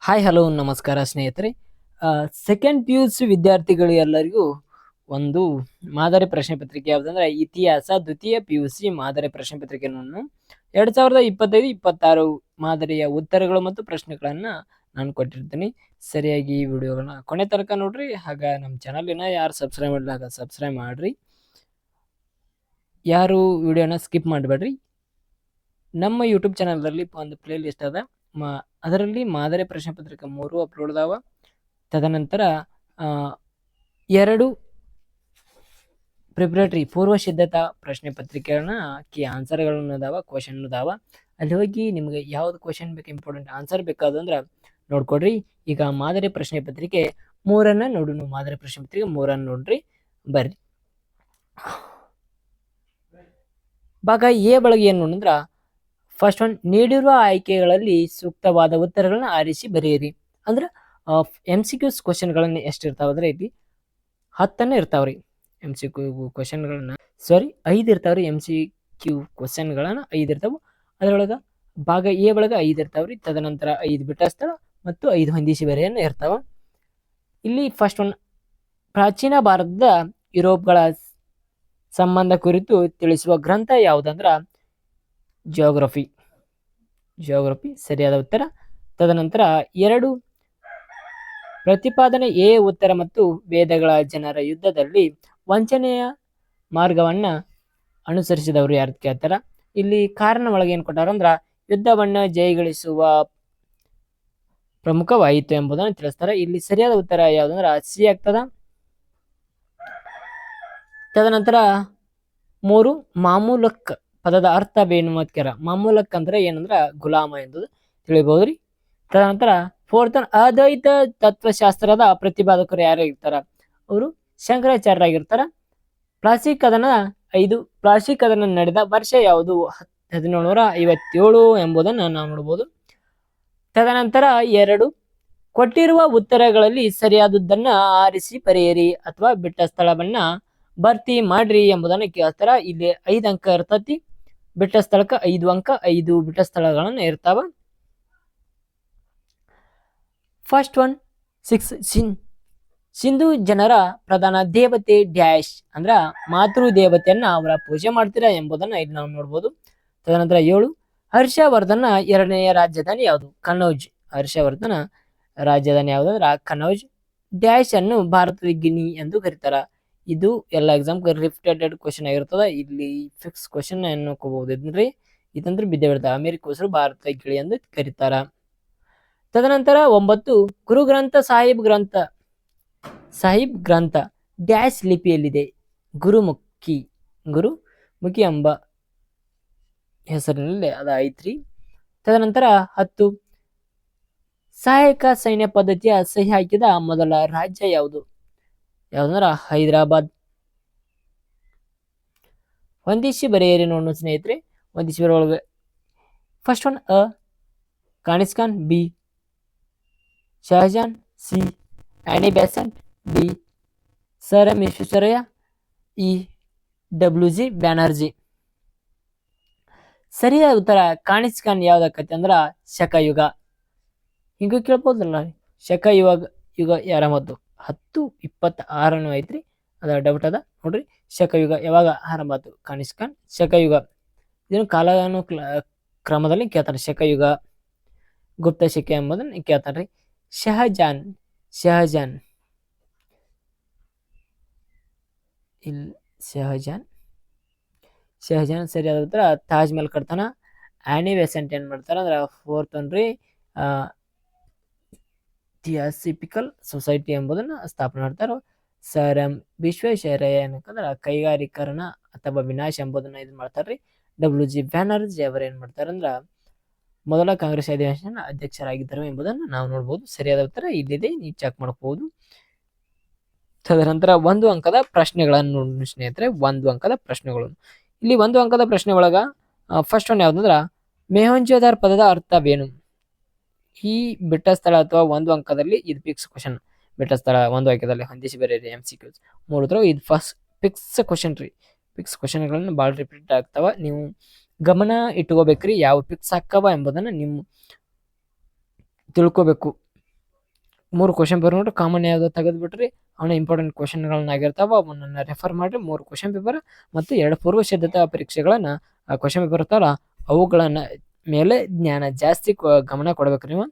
Hi hello ನಮಸ್ಕಾರ ಸ್ನೇಹಿತರೆ. Second P U C ವಿದ್ಯಾರ್ಥಿಗಳು ಎಲ್ಲರಿಗೂ ಒಂದು ಮಾದರಿ ಪ್ರಶ್ನೆ ಪತ್ರಿಕೆ ಯಾವುದಂದ್ರೆ ಇತಿಹಾಸ ದ್ವಿತೀಯ ಪಿ ಯು ಸಿ ಮಾದರಿ ಪ್ರಶ್ನೆ ಪತ್ರಿಕೆಯನ್ನು 2025-26 ಮಾದರಿಯ ಉತ್ತರಗಳು ಮತ್ತು ಪ್ರಶ್ನೆಗಳನ್ನ ನಾನು ಕೊಟ್ಟಿರ್ತೀನಿ. ಸರಿಯಾಗಿ ಈ ವಿಡಿಯೋಗಳನ್ನ ಕೊನೆ ತನಕ ನೋಡ್ರಿ. ಹಾಗ ನಮ್ಮ ಚಾನಲ್ನ ಯಾರು ಸಬ್ಸ್ಕ್ರೈಬ್ ಮಾಡಲಾಗ ಸಬ್ಸ್ಕ್ರೈಬ್ ಮಾಡ್ರಿ, ಯಾರು ವಿಡಿಯೋನ ಸ್ಕಿಪ್ ಮಾಡಬೇಡ್ರಿ. ನಮ್ಮ ಯೂಟ್ಯೂಬ್ ಚಾನಲ್ದಲ್ಲಿ ಒಂದು ಪ್ಲೇ ಲಿಸ್ಟ್ ಅದ, ಅದರಲ್ಲಿ ಮಾದರಿ ಪ್ರಶ್ನೆ ಪತ್ರಿಕೆ 3 ಅಪ್ಲೋಡ್ ಅದಾವ. ತದನಂತರ 2 ಪ್ರಿಪರೇಟರಿ ಪೂರ್ವ ಸಿದ್ಧತಾ ಪ್ರಶ್ನೆ ಪತ್ರಿಕೆಗಳನ್ನ ಆನ್ಸರ್ಗಳನ್ನ ಅದಾವ, ಕ್ವಶನ್ ಅದಾವ. ಅಲ್ಲಿ ಹೋಗಿ ನಿಮ್ಗೆ ಯಾವ್ದು ಕ್ವಶನ್ ಬೇಕು, ಇಂಪಾರ್ಟೆಂಟ್ ಆನ್ಸರ್ ಬೇಕಾದಂದ್ರ ನೋಡ್ಕೊಡ್ರಿ. ಈಗ ಮಾದರಿ ಪ್ರಶ್ನೆ ಪತ್ರಿಕೆ 3 ನೋಡೋಣ. ಮಾದರಿ ಪ್ರಶ್ನೆ ಪತ್ರಿಕೆ 3 ನೋಡ್ರಿ, ಬರ್ರಿ. ಭಾಗ ಎ ಬಳಗೆ ಏನ್ ನೋಡಿದ್ರ, ಫಸ್ಟ್ ಒನ್, ನೀಡಿರುವ ಆಯ್ಕೆಗಳಲ್ಲಿ ಸೂಕ್ತವಾದ ಉತ್ತರಗಳನ್ನ ಆರಿಸಿ ಬರೆಯಿರಿ. ಅಂದ್ರೆ MCQs ಕ್ವಶನ್ಗಳನ್ನ ಎಷ್ಟಿರ್ತಾವಂದ್ರೆ ಇಲ್ಲಿ 10 ಇರ್ತಾವ್ರಿ. MCQ ಕ್ವಶನ್ಗಳನ್ನ 5 ಇರ್ತಾವ್ರಿ. MCQ ಕ್ವಶನ್ಗಳನ್ನ 5 ಇರ್ತಾವ. ಅದ್ರೊಳಗ ಭಾಗ ಎ ಒಳಗ 5 ಇರ್ತಾವ್ರಿ. ತದನಂತರ 5 ಬಿಟ್ಟ ಸ್ಥಳ ಮತ್ತು 5 ಹೊಂದಿಸಿ ಬರೆಯನ್ನ ಇರ್ತಾವ. ಇಲ್ಲಿ ಫಸ್ಟ್ ಒನ್, ಪ್ರಾಚೀನ ಭಾರತದ ಯುರೋಪ್ಗಳ ಸಂಬಂಧ ಕುರಿತು ತಿಳಿಸುವ ಗ್ರಂಥ ಯಾವುದಂದ್ರ ಜಿಯೋಗ್ರಫಿ ಸರಿಯಾದ ಉತ್ತರ. ತದನಂತರ 2, ಪ್ರತಿಪಾದನೆ ಎ ಉತ್ತರ ಮತ್ತು ವೇದಗಳ ಜನರ ಯುದ್ಧದಲ್ಲಿ ವಂಚನೆಯ ಮಾರ್ಗವನ್ನ ಅನುಸರಿಸಿದವರು ಯಾರು ಕೇಳ್ತಾರ. ಇಲ್ಲಿ ಕಾರಣ ಒಳಗೆ ಏನ್ ಕೊಟ್ಟಾರ ಅಂದ್ರ ಯುದ್ಧವನ್ನ ಜಯಗಳಿಸುವ ಪ್ರಮುಖವಾಯಿತು ಎಂಬುದನ್ನು ತಿಳಿಸ್ತಾರೆ. ಇಲ್ಲಿ ಸರಿಯಾದ ಉತ್ತರ ಯಾವ್ದಂದ್ರ ಸಿ ಆಗ್ತದ. ತದನಂತರ 3, ಮಾಮೂಲಕ್ ಪದದ ಅರ್ಥವೇನು ಮತ್ಕೆರ. ಮಾಮೂಲಕ್ ಅಂದ್ರೆ ಏನಂದ್ರ ಗುಲಾಮ ಎಂದು ತಿಳಿಬಹುದ್ರಿ. ತದನಂತರ 4th, ಅದ್ವೈತ ತತ್ವಶಾಸ್ತ್ರದ ಪ್ರತಿಪಾದಕರು ಯಾರು ಇರ್ತಾರ, ಅವರು ಶಂಕರಾಚಾರ್ಯರಾಗಿರ್ತಾರ. ಪ್ಲಾಸ್ಟಿಕ್ ಕದನ 5, ಪ್ಲಾಸ್ಟಿಕ್ ಕದನ ನಡೆದ ವರ್ಷ ಯಾವುದು, 1757 ಎಂಬುದನ್ನು ನಾವು ನೋಡಬಹುದು. ತದನಂತರ 2, ಕೊಟ್ಟಿರುವ ಉತ್ತರಗಳಲ್ಲಿ ಸರಿಯಾದದ್ದನ್ನ ಆರಿಸಿ ಬರೆಯಿರಿ ಅಥವಾ ಬಿಟ್ಟ ಸ್ಥಳವನ್ನ ಭರ್ತಿ ಮಾಡ್ರಿ ಎಂಬುದನ್ನು ಕೇಳ್ತಾರ. ಇಲ್ಲಿ 5 ಅಂಕ ಇರ್ತತಿ, ಬಿಟ್ಟ ಸ್ಥಳಕ್ಕೆ 5 ಅಂಕ, 5 ಬಿಟ್ಟ ಸ್ಥಳಗಳನ್ನ ಇರ್ತಾವ. ಫಸ್ಟ್ ಒನ್ 6, ಸಿಂಧು ಜನರ ಪ್ರಧಾನ ದೇವತೆ ಡ್ಯಾಶ್ ಅಂದ್ರ ಮಾತೃ ದೇವತೆಯನ್ನ ಅವರ ಪೂಜೆ ಮಾಡ್ತೀರಾ ಎಂಬುದನ್ನ ಇಲ್ಲಿ ನಾವು ನೋಡ್ಬೋದು. ತದನಂತರ 7, ಹರ್ಷವರ್ಧನ 2ನೇ ರಾಜಧಾನಿ ಯಾವುದು, ಕನೌಜ್. ಹರ್ಷವರ್ಧನ ರಾಜಧಾನಿ ಯಾವ್ದಂದ್ರ ಕನೌಜ್. ಡ್ಯಾಶ್ ಅನ್ನು ಭಾರತದ ಗಿನಿ ಎಂದು ಕರೀತಾರ. ಇದು ಎಲ್ಲ ಎಕ್ಸಾಮ್ ರಿಪೀಟೆಡ್ ಕ್ವಶನ್ ಆಗಿರ್ತದ. ಇಲ್ಲಿ ಫಿಕ್ಸ್ ಕ್ವಶನ್ ಎನ್ಕೋಬಹುದು. ಇದಂದ್ರೆ ಬಿದ್ದೆ ಬಿಡ್ತಾವ. ಅಮೆರಿಕೋಸರು ಭಾರತ ಗಿಳಿ ಎಂದು ಕರೀತಾರ. ತದನಂತರ 9, ಗುರು ಗ್ರಂಥ ಸಾಹಿಬ್ ಗ್ರಂಥ ಡ್ಯಾಶ್ ಲಿಪಿಯಲ್ಲಿದೆ, ಗುರುಮುಖಿ ಎಂಬ ಹೆಸರಿನಲ್ಲಿ ಅದ ಐತ್ರಿ. ತದನಂತರ 10, ಸಹಾಯಕ ಸೈನ್ಯ ಪದ್ಧತಿಯ ಸಹಿ ಹಾಕಿದ ಮೊದಲ ರಾಜ್ಯ ಯಾವ್ದಂದ್ರ ಹೈದರಾಬಾದ್. ಹೊಂದಿಸಿ ಬರೆಯಿರಿ ನೋಡೋಣ ಸ್ನೇಹಿತರೆ. ಹೊಂದಿಸಿ ಬರೆಯೊಳಗೆ first one, Kanis Khan, B Shah Jahan, C Annie Besant, D sir M Visvesvaraya, E WG Banerjee. ಸರಿಯಾದ ಉತ್ತರ ಕಾನಿಸ್ ಖಾನ್ ಯಾವ್ದಾಕತಿ ಅಂದ್ರ ಶಕಯುಗ. ಹಿಂಗೂ ಕೇಳ್ಬೋದಲ್ಲ, ಶಕಯುಗ ಯಾರ ಮತ್ತು 1026 ಐತ್ರಿ, ಅದ ಡೌಟ್ ಅದ ನೋಡ್ರಿ. ಶಕಯುಗ ಯಾವಾಗ ಆರಂಭ ಆಯ್ತು, ಕಾನಿಸ್ ಖಾನ್ ಶಕಯುಗ. ಇದನ್ನು ಕಾಲಾನು ಕ್ರಮದಲ್ಲಿ ಕೇಳ್ತಾರೆ. ಶಕಯುಗ, ಗುಪ್ತ ಶಕ ಎಂಬುದನ್ನ ಕೇಳ್ತಾರ್ರಿ. ಶಹಜಾನ್ ಸರಿಯಾದ ಉತ್ತರ ತಾಜ್ ಮಹಲ್ ಕಟ್ತಾನ. ಆನಿ ಬೆಸೆಂಟ್ ಏನ್ ಮಾಡ್ತಾರ ಅಂದ್ರ 4th ಅನ್ರಿ, ಥಿಯಾಸಿಪಿಕಲ್ ಸೊಸೈಟಿ ಎಂಬುದನ್ನ ಸ್ಥಾಪನೆ ಮಾಡ್ತಾರ. ಸರ್ ಎಂ ವಿಶ್ವೇಶ್ವರಯ್ಯ ಏನಂದ್ರ ಕೈಗಾರೀಕರಣ ಅಥವಾ ವಿನಾಶ ಎಂಬುದನ್ನ ಇದು ಮಾಡ್ತಾರ್ರಿ. WG ಬ್ಯಾನರ್ಜಿ ಅವರು ಏನ್ ಮಾಡ್ತಾರಂದ್ರ ಮೊದಲ ಕಾಂಗ್ರೆಸ್ ಅಧಿವೇಶನ ಅಧ್ಯಕ್ಷರಾಗಿದ್ದರು ಎಂಬುದನ್ನು ನಾವು ನೋಡ್ಬೋದು. ಸರಿಯಾದ ಉತ್ತರ ಇಲ್ಲಿದೆ, ನೀವು ಚೆಕ್ ಮಾಡ್ಬೋದು. ತದನಂತರ 1 ಅಂಕದ ಪ್ರಶ್ನೆಗಳನ್ನು ನೋಡಿ ಸ್ನೇಹಿತರೆ. 1 ಅಂಕದ ಪ್ರಶ್ನೆಗಳು. ಇಲ್ಲಿ 1 ಅಂಕದ ಪ್ರಶ್ನೆ ಒಳಗ ಫಸ್ಟ್ ಒನ್ ಯಾವ್ದಂದ್ರ ಮೆಹಂಜೋದಾರ್ ಪದದ ಅರ್ಥವೇನು. ಈ ಬಿಟ್ಟ ಸ್ಥಳ ಅಥವಾ 1 ಅಂಕದಲ್ಲಿ ಇದು ಫಿಕ್ಸ್ ಕ್ವಶನ್. ಬಿಟ್ಟ ಸ್ಥಳ 1 ವಾಕ್ಯದಲ್ಲಿ ಹೊಂದಿಸಿ ಬರೆಯಿರಿ. MCQs 3 ಇದು ಫಸ್ಟ್ ಫಿಕ್ಸ್ ಕ್ವಶನ್ ರೀ. ಫಿಕ್ಸ್ ಕ್ವಶನ್ಗಳನ್ನ ಭಾಳ ರಿಪೀಟ್ ಆಗ್ತಾವ. ನೀವು ಗಮನ ಇಟ್ಕೋಬೇಕ್ರಿ, ಯಾವ ಫಿಕ್ಸ್ ಹಾಕವ ಎಂಬುದನ್ನ ನೀವು ತಿಳ್ಕೋಬೇಕು. 3 ಕ್ವಶನ್ ಪೇಪರ್ ನೋಡ್ರಿ ಕಾಮನ್ ಯಾವ್ದು ತೆಗೆದ್ಬಿಟ್ರಿ ಅವನ ಇಂಪಾರ್ಟೆಂಟ್ ಕ್ವಶನ್ಗಳನ್ನ ಆಗಿರ್ತಾವ ಅವನ್ನ ರೆಫರ್ ಮಾಡಿ 3 ಕ್ವಶನ್ ಪೇಪರ್ ಮತ್ತು 2 ಪೂರ್ವ ಸಿದ್ಧತಾ ಪರೀಕ್ಷೆಗಳನ್ನ ಕ್ವಶನ್ ಪೇಪರ್ ಇರ್ತಾವಲ್ಲ ಅವುಗಳನ್ನ ಮೇಲೆ ಜ್ಞಾನ ಜಾಸ್ತಿ ಗಮನ ಕೊಡ್ಬೇಕು ನೀವು.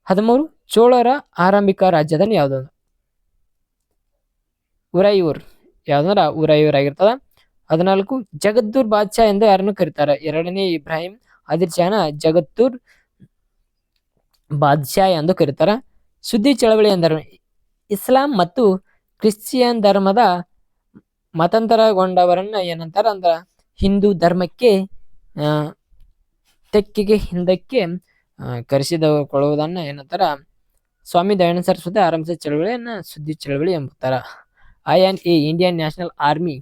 13 ಚೋಳರ ಆರಂಭಿಕ ರಾಜಧಾನಿ ಯಾವ್ದು? ಉರೈಯೂರ್. ಯಾವ್ದಂದ್ರ ಉರೈಯೂರ್ ಆಗಿರ್ತದ. 14 ಜಗದ್ದೂರ್ ಬಾದ್ಶಾ ಎಂದು ಯಾರನ್ನು ಕರೀತಾರೆ? 2ನೇ ಇಬ್ರಾಹಿಂ ಆದಿಲ್ ಶಾನ ಜಗತ್ತೂರ್ ಬಾದ್ಶಾ ಎಂದು ಕರೀತಾರ. ಸುದ್ದಿ ಚಳವಳಿ ಎಂದರೆ ಇಸ್ಲಾಂ ಮತ್ತು ಕ್ರಿಶ್ಚಿಯನ್ ಧರ್ಮದ ಮತಾಂತರಗೊಂಡವರನ್ನ ಏನಂತಾರ ಅಂದ್ರ ಹಿಂದೂ ಧರ್ಮಕ್ಕೆ ತೆಕ್ಕೆಗೆ ಹಿಂದಕ್ಕೆ ಕರೆಸಿಕೊಳ್ಳುವುದನ್ನ ಏನಂತಾರ ಸ್ವಾಮಿ ದಯಾನಂದ ಸರಸ್ವತಿ ಆರಂಭಿಸಿದ ಚಳವಳಿಯನ್ನ ಸುದ್ದಿ ಚಳವಳಿ ಎಂಬುತ್ತಾರ. INA Indian national army.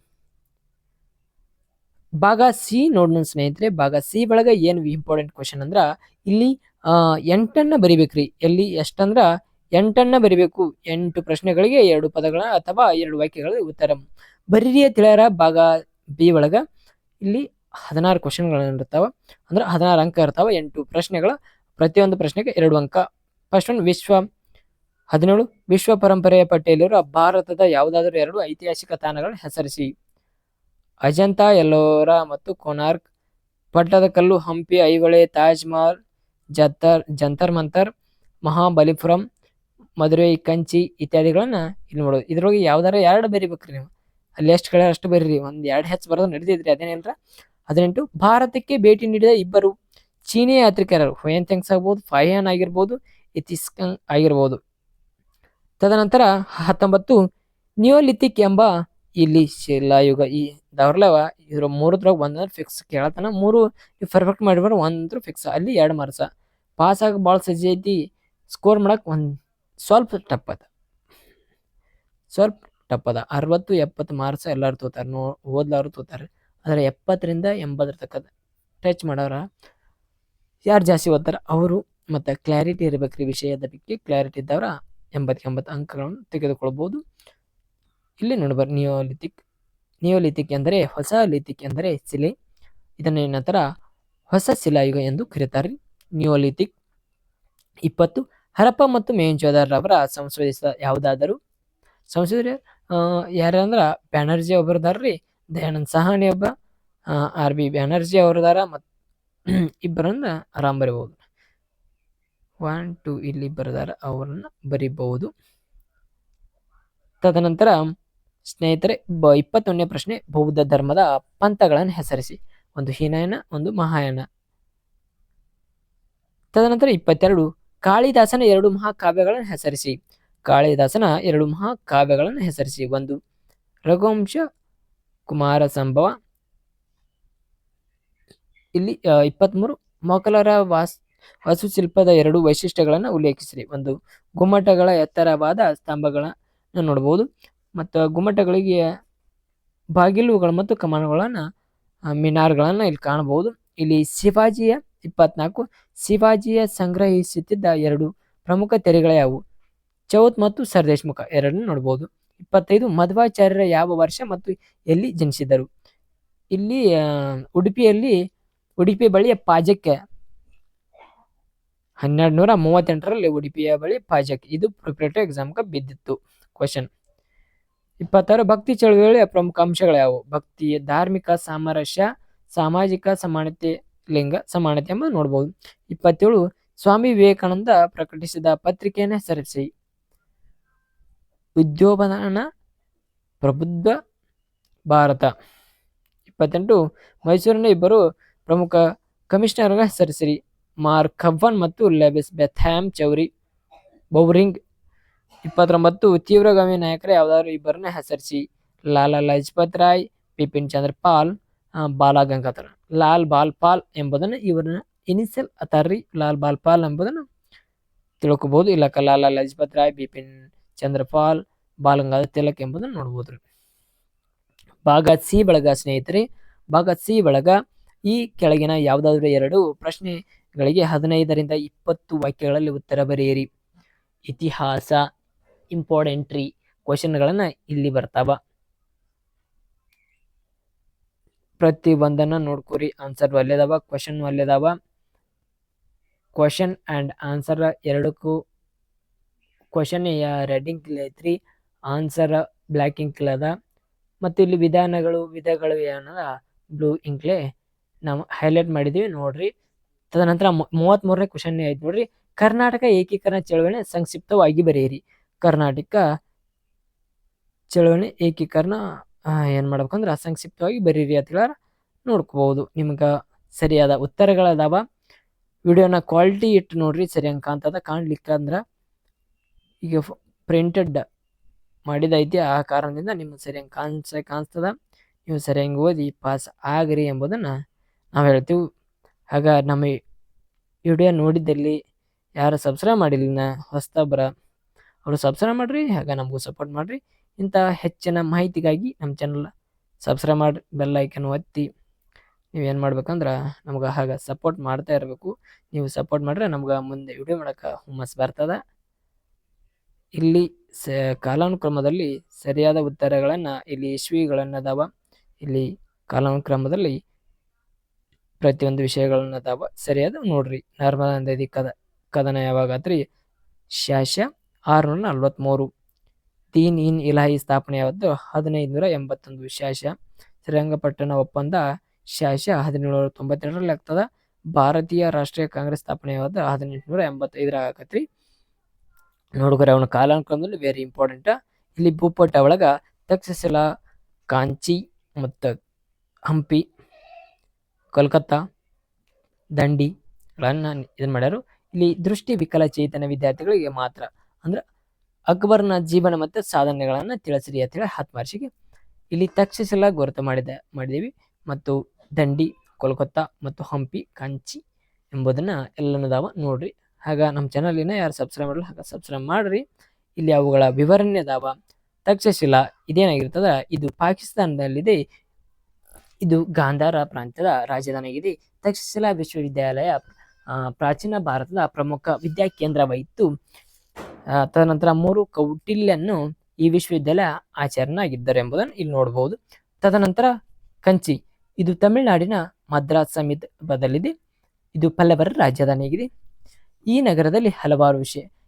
ಭಾಗ ಸಿ ನೋಡ್ ಸ್ನೇಹಿತರೆ, ಭಾಗ ಸಿ ಒಳಗ ಏನು ಇಂಪಾರ್ಟೆಂಟ್ ಕ್ವಶನ್ ಅಂದ್ರ ಇಲ್ಲಿ 8 ಬರಿಬೇಕ್ರಿ. ಎಲ್ಲಿ ಎಷ್ಟಂದ್ರ 8 ಬರಿಬೇಕು. 8 ಪ್ರಶ್ನೆಗಳಿಗೆ 2 ಪದಗಳ ಅಥವಾ 2 ವಾಕ್ಯಗಳ ಉತ್ತರ ಬರೀರಿಯ ತಿಳಿಯಾರ. ಭಾಗ ಬಿ ಒಳಗ ಇಲ್ಲಿ 16 ಕ್ವಶನ್ಗಳಿರ್ತಾವ, ಅಂದ್ರೆ 16 ಅಂಕ ಇರ್ತಾವ. 8 ಪ್ರಶ್ನೆಗಳ, ಪ್ರತಿಯೊಂದು ಪ್ರಶ್ನೆಗೆ 2 ಅಂಕ. ಫಸ್ಟ್ ಒನ್ 17 ವಿಶ್ವ ಪರಂಪರೆಯ ಪಟ್ಟಿಯಲ್ಲಿರುವ ಭಾರತದ ಯಾವುದಾದರೂ 2 ಐತಿಹಾಸಿಕ ತಾಣಗಳನ್ನು ಹೆಸರಿಸಿ. ಅಜಂತಾ, ಎಲ್ಲೋರ ಮತ್ತು ಕೋನಾರ್ಕ್. ಪಟ್ಟದಕಲ್ಲು, ಹಂಪಿ, ಐಹೊಳೆ, ತಾಜ್ ಮಹಲ್, ಜಂತರ್ ಮಂತರ್, ಮಹಾಬಲಿಪುರಂ, ಮದುರೈ, ಕಂಚಿ ಇತ್ಯಾದಿಗಳನ್ನ ಇಲ್ಲಿ ನೋಡೋದು. ಇದ್ರೊಳಗೆ ಯಾವ್ದಾರ 2 ಬರಿಬೇಕ್ರಿ ನೀವು. ಅಲ್ಲಿ ಎಷ್ಟು ಕಡೆ ಅಷ್ಟು ಬರೀರಿ, 1-2 ಹೆಚ್ಚು ಬರೋದು ನಡೆದಿದ್ರಿ, ಅದೇನಿಲ್ರ. 18 ಭಾರತಕ್ಕೆ ಭೇಟಿ ನೀಡಿದ 2 ಚೀನಿ ಯಾತ್ರಿಕರು. ಹುಯೆನ್ ಥ್ಯಾಂಗ್ಸ್ ಆಗ್ಬೋದು, ಫಾಹಿಯಾನ್ ಆಗಿರ್ಬೋದು, ಇತಿಸ್ಕಂಗ್ ಆಗಿರ್ಬೋದು. ತದನಂತರ 19 ನಿಯೋಲಿಥಿಕ್ ಎಂಬ ಇಲ್ಲಿ ಶಿಲಾಯುಗ. ಈ ದೌರ್ಲವ ಇದ್ರ 3 ಒಂದ್ ಫಿಕ್ಸ್ ಕೇಳತನ. 3 ಪರ್ಫೆಕ್ಟ್ ಮಾಡಿಬಾರ, 1 ಫಿಕ್ಸ್. ಅಲ್ಲಿ 2 ಮಾರ್ಕ್ಸ್. ಪಾಸ್ ಆಗ ಭಾಳ ಸಜ್ಜಿ ಐತಿ, ಸ್ಕೋರ್ ಮಾಡಕ್ ಸ್ವಲ್ಪ ಟಪ್ ಅದ, 60-70 ಮಾರ್ಕ್ಸ್ ಎಲ್ಲಾರು ತೋತಾರ, ಓದ್ಲಾರು ತೋತಾರ. ಆದ್ರೆ 70ರಿಂದ 80 ತಕ್ಕ ಟಚ್ ಮಾಡೋರ ಯಾರು ಜಾಸ್ತಿ ಓದ್ತಾರ ಅವರು. ಮತ್ತೆ ಕ್ಲಾರಿಟಿ ಇರ್ಬೇಕ್ರಿ ವಿಷಯದ ಬಗ್ಗೆ. ಕ್ಲಾರಿಟಿ ಇದ್ದವ್ರ 80 ಅಂಕಗಳನ್ನು ತೆಗೆದುಕೊಳ್ಬಹುದು. ಇಲ್ಲಿ ನೋಡ್ಬಾರ ನಿಯೋಲಿಥಿಕ್ ಎಂದರೆ ಹೊಸ, ಲಿಥಿಕ್ ಎಂದರೆ ಶಿಲೆ. ಇದನ್ನ ಏನಂತಾರ ಹೊಸ ಶಿಲಾಯುಗ ಎಂದು ಕರೀತಾರೆ, ನಿಯೋಲಿಥಿಕ್. 20 ಹರಪ್ಪ ಮತ್ತು ಮೊಹೆಂಜೋದಾರೊರವರ ಸಂಶೋಧಿಸಿದ ಯಾವುದಾದರೂ. ಸಂಶೋಧನೆ ಯಾರಂದ್ರ ಬ್ಯಾನರ್ಜಿ ಒಬ್ಬರದಾರ್ರಿ, ದಯಾನಂದ್ ಸಹಾನಿ ಒಬ್ಬ, RB ಬ್ಯಾನರ್ಜಿ ಅವರದಾರ. ಮತ್ತು ಇಬ್ಬರನ್ನ ಆರಾಮ್ ಬರಿಬಹುದು. 1, 2 ಇಲ್ಲಿ ಬರದಾರ, ಅವರನ್ನ ಬರಿಬಹುದು. ತದನಂತರ ಸ್ನೇಹಿತರೆ 21ನೇ ಪ್ರಶ್ನೆ, ಬೌದ್ಧ ಧರ್ಮದ ಪಂಥಗಳನ್ನು ಹೆಸರಿಸಿ. 1 ಹೀನಯಾನ, 1 ಮಹಾಯಾನ. ತದನಂತರ 22 ಕಾಳಿದಾಸನ 2 ಮಹಾಕಾವ್ಯಗಳನ್ನು ಹೆಸರಿಸಿ. ಕಾಳಿದಾಸನ 2 ಮಹಾಕಾವ್ಯಗಳನ್ನು ಹೆಸರಿಸಿ. 1 ರಘುವಂಶ, ಕುಮಾರ ಸಂಭವ. ಇಲ್ಲಿ 23 ಮೊಘಲರ ವಾಸ್ತುಶಿಲ್ಪದ 2 ವೈಶಿಷ್ಟ್ಯಗಳನ್ನು ಉಲ್ಲೇಖಿಸಿರಿ. 1 ಗುಮ್ಮಟಗಳ ಎತ್ತರವಾದ ಸ್ತಂಭಗಳನ್ನ ನೋಡಬಹುದು, ಮತ್ತು ಗುಮ್ಮಟಗಳಿಗೆ ಬಾಗಿಲುಗಳು ಮತ್ತು ಕಮಾನುಗಳನ್ನ, ಮಿನಾರ್ಗಳನ್ನ ಇಲ್ಲಿ ಕಾಣಬಹುದು. ಇಲ್ಲಿ ಶಿವಾಜಿಯ 24 ಶಿವಾಜಿಯ ಸಂಗ್ರಹಿಸುತ್ತಿದ್ದ 2 ಪ್ರಮುಖ ತೆರೆಗಳ ಯಾವುವು? ಚೌತ್ ಮತ್ತು ಸರ್ದೇಶ್ಮುಖ ಎರಡನ್ನು ನೋಡಬಹುದು. 25 ಮಧ್ವಾಚಾರ್ಯರ ಯಾವ ವರ್ಷ ಮತ್ತು ಎಲ್ಲಿ ಜನಿಸಿದರು? ಇಲ್ಲಿ ಉಡುಪಿ ಬಳಿಯ ಪಾಜಕ್ಕೆ 1238ರಲ್ಲಿ ಉಡುಪಿಯ ಬಳಿ ಪಾಜಕ್. ಇದು ಪ್ರಿಪರೇಟರಿ ಎಕ್ಸಾಮ್ಗೆ ಬಿದ್ದಿತ್ತು ಕ್ವಶನ್. 26 ಭಕ್ತಿ ಚಳುವಳಿಯ ಪ್ರಮುಖ ಅಂಶಗಳು ಯಾವುವು? ಭಕ್ತಿ, ಧಾರ್ಮಿಕ ಸಾಮರಸ್ಯ, ಸಾಮಾಜಿಕ ಸಮಾನತೆ, ಲಿಂಗ ಸಮಾನತೆ ಎಂಬುದು ನೋಡಬಹುದು. 27 ಸ್ವಾಮಿ ವಿವೇಕಾನಂದ ಪ್ರಕಟಿಸಿದ ಪತ್ರಿಕೆಯನ್ನು ಹೆಸರಿಸಿ. ಉದ್ಯೋಗದಾನ, ಪ್ರಬುದ್ಧ ಭಾರತ. 28 ಮೈಸೂರಿನ 2 ಪ್ರಮುಖ ಕಮಿಷನರ್ಗಳ ಹೆಸರಿಸಿರಿ. ಮಾರ್ಕ್ ಕವ್ವನ್ ಮತ್ತು ಲೆವಿಸ್ ಬೆಥಾಮ್ ಬೌರಿಂಗ್. 29 ತೀವ್ರಗಾಮಿ ನಾಯಕರ ಯಾವ್ದಾದ್ರು 2 ಹೆಸರಿಸಿ. ಲಾಲಾ ಲಜಪತ್ ರಾಯ್, ಬಿಪಿನ್ ಚಂದ್ರ ಪಾಲ್, ಬಾಲ ಗಂಗಾಧರ್. ಲಾಲ್ ಬಾಲ್ ಪಾಲ್ ಎಂಬುದನ್ನು ಇವ್ರನ್ನ ಇನಿಷಿಯಲ್ ಅತಾರ್ರಿ. ಲಾಲ್ ಬಾಲ್ ಪಾಲ್ ಎಂಬುದನ್ನು ತಿಳ್ಕೊಬಹುದು. ಇಲ್ಲ ಲಾಲಾ ಲಜಪತ್ ರಾಯ್, ಬಿಪಿನ್ ಚಂದ್ರ ಪಾಲ್, ಬಾಲ ಗಂಗಾಧರ್ ತಿಲಕ್ ಎಂಬುದನ್ನು ನೋಡ್ಬೋದು. ಭಾಗ ಸಿ ಬಳಗ ಸ್ನೇಹಿತರೆ, ಭಾಗ ಸಿ ಬಳಗ ಈ ಕೆಳಗಿನ ಯಾವುದಾದ್ರೂ 2 ಪ್ರಶ್ನೆಗಳಿಗೆ 15ರಿಂದ 20 ವಾಕ್ಯಗಳಲ್ಲಿ ಉತ್ತರ ಬರೆಯಿರಿ. ಇತಿಹಾಸ ಇಂಪಾರ್ಟೆಂಟ್ರಿ ಕ್ವಶನ್ಗಳನ್ನ ಇಲ್ಲಿ ಬರ್ತಾವ. ಪ್ರತಿ ಒಂದನ್ನ ನೋಡ್ಕೋರಿ. ಆನ್ಸರ್ ಒಲ್ಲೆದಾವ, ಕ್ವಶನ್ ಒಲ್ಲೆದಾವ. ಕ್ವಶನ್ ಅಂಡ್ ಆನ್ಸರ್ 2ಕ್ಕೂ ಕ್ವಶನ್ ರೆಡ್ ಇಂಕ್ ಐತ್ರಿ, ಆನ್ಸರ್ ಬ್ಲ್ಯಾಕ್ ಇಂಕ್ಲ್ ಅದ, ಮತ್ತು ಇಲ್ಲಿ ವಿಧಗಳು ಏನದ ಬ್ಲೂ ಇಂಕ್ಲೆ ನಾವು ಹೈಲೈಟ್ ಮಾಡಿದೀವಿ ನೋಡ್ರಿ. ತದನಂತರ 33ನೇ ಕ್ವಶನ್ ಐತಿ ನೋಡ್ರಿ, ಕರ್ನಾಟಕ ಏಕೀಕರಣ ಚಳವಳಿ ಸಂಕ್ಷಿಪ್ತವಾಗಿ ಬರೆಯಿರಿ. ಕರ್ನಾಟಕ ಚಳವಳಿ ಏಕೀಕರಣ ಏನ್ ಮಾಡ್ಬೇಕಂದ್ರ ಸಂಕ್ಷಿಪ್ತವಾಗಿ ಬರೀರಿ ಅಂತ ಹೇಳ ನೋಡ್ಕೋಬಹುದು. ನಿಮ್ಗೆ ಸರಿಯಾದ ಉತ್ತರಗಳದಾವ. ವಿಡಿಯೋನ ಕ್ವಾಲಿಟಿ ಇಟ್ಟು ನೋಡ್ರಿ, ಸರಿಯಂಗೆ ಕಾಣ್ತದ. ಕಾಣ್ಲಿಕ್ಕಂದ್ರ ಈಗ ಪ್ರಿಂಟೆಡ್ ಮಾಡಿದೈತಿ, ಆ ಕಾರಣದಿಂದ ನಿಮ್ಗೆ ಸರಿಯಂಗೆ ಕಾಣಿಸ್ತದ. ನೀವು ಸರಿಯಂಗೆ ಓದಿ ಪಾಸ್ ಆಗ್ರಿ ಎಂಬುದನ್ನು ನಾವು ಹೇಳ್ತೀವಿ. ಆಗ ನಮ್ಮ ವಿಡಿಯೋ ನೋಡಿದ್ದಲ್ಲಿ ಯಾರು ಸಬ್ಸ್ಕ್ರೈಬ್ ಮಾಡಿಲ್ಲ ಹೊಸಬ್ರ ಅವರು ಸಬ್ಸ್ಕ್ರೈಬ್ ಮಾಡ್ರಿ, ಆಗ ನಮಗೂ ಸಪೋರ್ಟ್ ಮಾಡ್ರಿ. ಇಂಥ ಹೆಚ್ಚಿನ ಮಾಹಿತಿಗಾಗಿ ನಮ್ಮ ಚಾನಲ್ ಸಬ್ಸ್ಕ್ರೈಬ್ ಮಾಡಿ ಬೆಲ್ ಐಕನ್ ಒತ್ತಿ ನೀವೇನು ಮಾಡ್ಬೇಕಂದ್ರೆ ನಮ್ಗೆ ಆಗ ಸಪೋರ್ಟ್ ಮಾಡ್ತಾ ಇರಬೇಕು. ನೀವು ಸಪೋರ್ಟ್ ಮಾಡಿದ್ರೆ ನಮ್ಗೆ ಮುಂದೆ ವಿಡಿಯೋ ಮಾಡೋಕೆ ಹುಮ್ಮಸ್ ಬರ್ತದ. ಇಲ್ಲಿ ಕಾಲಾನುಕ್ರಮದಲ್ಲಿ ಸರಿಯಾದ ಉತ್ತರಗಳನ್ನು ಇಲ್ಲಿ ಇಸ್ವಿಗಳನ್ನದಾವ. ಇಲ್ಲಿ ಕಾಲಾನುಕ್ರಮದಲ್ಲಿ ಪ್ರತಿಯೊಂದು ವಿಷಯಗಳನ್ನದಾವ, ಸರಿಯಾದ ನೋಡ್ರಿ. ನರ್ಮದಾ ನದಿ ಕದನ ಯಾವಾಗಾತ್ರಿ? ಶಾಸ 643. ದೀನ್ ಇನ್ ಇಲಾಹಿ ಸ್ಥಾಪನೆಯಾದ್ದು 1581. ಶಾಸ ಶ್ರೀರಂಗಪಟ್ಟಣ ಒಪ್ಪಂದ ಶಾಸ 1792 ಆಗ್ತದ. ಭಾರತೀಯ ರಾಷ್ಟ್ರೀಯ ಕಾಂಗ್ರೆಸ್ ಸ್ಥಾಪನೆಯಾದ 1885 ಆಗತ್ರಿ. ನೋಡ್ಕೊರಿ ಅವನ ಕಾಲಾನುಕ್ರಮದಲ್ಲಿ ವೆರಿ ಇಂಪಾರ್ಟೆಂಟ್. ಇಲ್ಲಿ ಭೂಪಟ ಒಳಗ ತಕ್ಷಶಿಲಾ, ಕಾಂಚಿ ಮತ್ತು ಹಂಪಿ, ಕೋಲ್ಕತ್ತಾ, ದಂಡಿಗಳನ್ನ ಇದನ್ನ ಮಾಡ್ಯಾರು. ಇಲ್ಲಿ ದೃಷ್ಟಿ ವಿಕಲಚೇತನ ವಿದ್ಯಾರ್ಥಿಗಳಿಗೆ ಮಾತ್ರ, ಅಂದ್ರೆ ಅಕ್ಬರ್ನ ಜೀವನ ಮತ್ತು ಸಾಧನೆಗಳನ್ನ ತಿಳಿಸ್ರಿ ಅಂತ ಹೇಳಿ 10 ಮಾರ್ಕ್ಸಿಗೆ ಇಲ್ಲಿ ತಕ್ಷಶಿಲಾ ಗುರುತು ಮಾಡಿದೀವಿ. ಮತ್ತು ದಂಡಿ, ಕೋಲ್ಕತ್ತಾ ಮತ್ತು ಹಂಪಿ, ಕಾಂಚಿ ಎಂಬುದನ್ನ ಎಲ್ಲನದಾವ ನೋಡ್ರಿ. ಆಗ ನಮ್ಮ ಚಾನಲಿನ ಯಾರು ಸಬ್ಸ್ಕ್ರೈಬ್ ಮಾಡಲ್ಲ ಆಗ ಸಬ್ಸ್ಕ್ರೈಬ್ ಮಾಡ್ರಿ. ಇಲ್ಲಿ ಅವುಗಳ ವಿವರಣೆ ಅದಾವ. ತಕ್ಷಶಿಲಾ ಇದೇನಾಗಿರ್ತದ, ಇದು ಪಾಕಿಸ್ತಾನದಲ್ಲಿದೆ. ಇದು ಗಾಂಧಾರ ಪ್ರಾಂತ್ಯದ ರಾಜಧಾನಿಯಾಗಿದೆ. ತಕ್ಷಶಿಲಾ ವಿಶ್ವವಿದ್ಯಾಲಯ ಪ್ರಾಚೀನ ಭಾರತದ ಪ್ರಮುಖ ವಿದ್ಯಾ ಕೇಂದ್ರವಾಯಿತು. ತದನಂತರ 3 ಕೌಟಿಲ್ಯನ್ನು ಈ ವಿಶ್ವವಿದ್ಯಾಲಯ ಆಚಾರ್ಯನಾಗಿದ್ದರು ಎಂಬುದನ್ನು ಇಲ್ಲಿ ನೋಡಬಹುದು. ತದನಂತರ ಕಂಚಿ, ಇದು ತಮಿಳುನಾಡಿನ ಮದ್ರಾಸ್ ಸಮೀಪದಲ್ಲಿದೆ. ಇದು ಪಲ್ಲವರ ರಾಜಧಾನಿಯಾಗಿದೆ. ಈ ನಗರದಲ್ಲಿ ಹಲವಾರು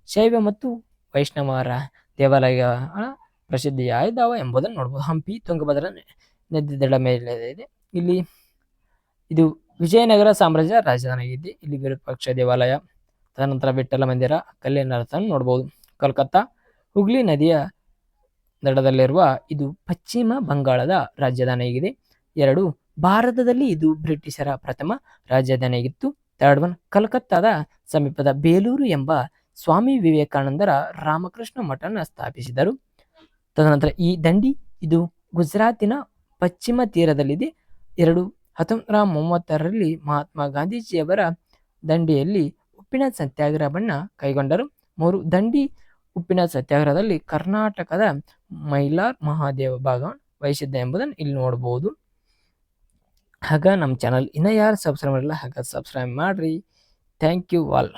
ಶೈವ ಮತ್ತು ವೈಷ್ಣವರ ದೇವಾಲಯಗಳ ಪ್ರಸಿದ್ಧಿಯಾಗಿದ್ದಾವೆ ಎಂಬುದನ್ನು ನೋಡ್ಬೋದು. ಹಂಪಿ ತುಂಗಭದ್ರಾ ನದಿ ದಡ ಮೇಲೆ ಇದೆ. ಇಲ್ಲಿ ಇದು ವಿಜಯನಗರ ಸಾಮ್ರಾಜ್ಯ ರಾಜಧಾನಿಯಾಗಿದೆ. ಇಲ್ಲಿ ವಿರೂಪಾಕ್ಷ ದೇವಾಲಯ, ತದನಂತರ ವಿಠ್ಠಲ ಮಂದಿರ, ಕಲ್ಯಾಣ ನೋಡ್ಬೋದು. ಕೋಲ್ಕತ್ತಾ ಹುಗ್ಲಿ ನದಿಯ ದಡದಲ್ಲಿರುವ ಇದು ಪಶ್ಚಿಮ ಬಂಗಾಳದ ರಾಜಧಾನಿಯಾಗಿದೆ. 2 ಭಾರತದಲ್ಲಿ ಇದು ಬ್ರಿಟಿಷರ ಪ್ರಥಮ ರಾಜಧಾನಿಯಾಗಿತ್ತು. 3 ಕಲ್ಕತ್ತಾದ ಸಮೀಪದ ಬೇಲೂರು ಎಂಬ ಸ್ವಾಮಿ ವಿವೇಕಾನಂದರ ರಾಮಕೃಷ್ಣ ಮಠನ ಸ್ಥಾಪಿಸಿದರು. ತದನಂತರ ಈ ದಂಡಿ ಇದು ಗುಜರಾತಿನ ಪಶ್ಚಿಮ ತೀರದಲ್ಲಿದೆ. 2 1930ರಲ್ಲಿ ಮಹಾತ್ಮ ಗಾಂಧೀಜಿಯವರ ದಂಡಿಯಲ್ಲಿ ಉಪ್ಪಿನ ಸತ್ಯಾಗ್ರಹವನ್ನ ಕೈಗೊಂಡರು. 3 ದಂಡಿ ಉಪ್ಪಿನ ಸತ್ಯಾಗ್ರಹದಲ್ಲಿ ಕರ್ನಾಟಕದ ಮೈಲಾರ್ ಮಹಾದೇವ ಭಾಗವನ್ನು ವಹಿಸಿದ್ದ ಎಂಬುದನ್ನು ಇಲ್ಲಿ ನೋಡಬಹುದು. ಆಗ ನಮ್ಮ ಚಾನಲ್ ಇನ್ನ ಯಾರು ಸಬ್ಸ್ಕ್ರೈಬ್ ಮಾಡಿಲ್ಲ ಆಗ ಸಬ್ಸ್ಕ್ರೈಬ್ ಮಾಡ್ರಿ. Thank you all.